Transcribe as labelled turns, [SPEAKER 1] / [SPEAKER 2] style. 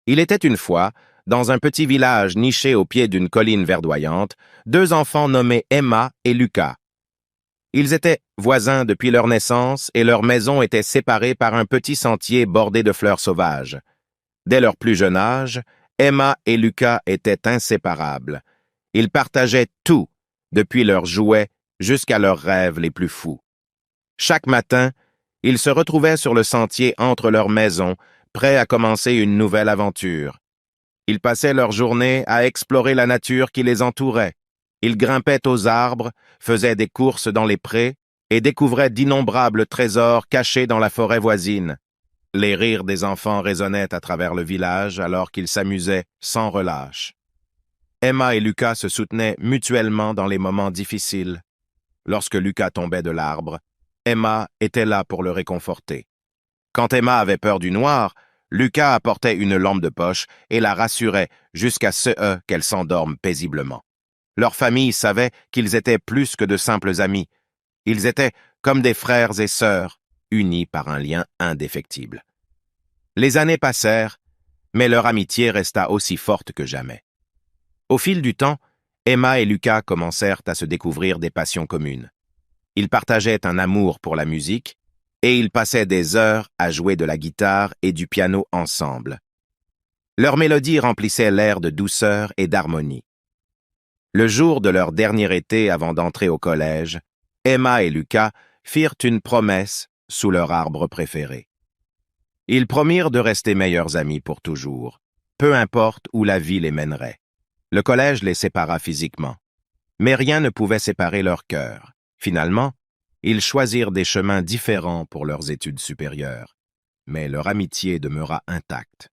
[SPEAKER 1] Il était une fois, dans un petit village niché au pied d'une colline verdoyante, deux enfants nommés Emma et Lucas. Ils étaient voisins depuis leur naissance et leur maison était séparée par un petit sentier bordé de fleurs sauvages. Dès leur plus jeune âge, Emma et Lucas étaient inséparables. Ils partageaient tout, depuis leurs jouets jusqu'à leurs rêves les plus fous. Chaque matin, ils se retrouvaient sur le sentier entre leurs maisons, prêts à commencer une nouvelle aventure. Ils passaient leur journée à explorer la nature qui les entourait. Ils grimpaient aux arbres, faisaient des courses dans les prés et découvraient d'innombrables trésors cachés dans la forêt voisine. Les rires des enfants résonnaient à travers le village alors qu'ils s'amusaient sans relâche. Emma et Lucas se soutenaient mutuellement dans les moments difficiles. Lorsque Lucas tombait de l'arbre, Emma était là pour le réconforter. Quand Emma avait peur du noir, Lucas apportait une lampe de poche et la rassurait jusqu'à ce qu'elle s'endorme paisiblement. Leur famille savait qu'ils étaient plus que de simples amis. Ils étaient comme des frères et sœurs, unis par un lien indéfectible. Les années passèrent, mais leur amitié resta aussi forte que jamais. Au fil du temps, Emma et Lucas commencèrent à se découvrir des passions communes. Ils partageaient un amour pour la musique et ils passaient des heures à jouer de la guitare et du piano ensemble. Leurs mélodies remplissaient l'air de douceur et d'harmonie. Le jour de leur dernier été avant d'entrer au collège, Emma et Lucas firent une promesse sous leur arbre préféré. Ils promirent de rester meilleurs amis pour toujours, peu importe où la vie les mènerait. Le collège les sépara physiquement, mais rien ne pouvait séparer leurs cœurs. Finalement, ils choisirent des chemins différents pour leurs études supérieures, mais leur amitié demeura intacte.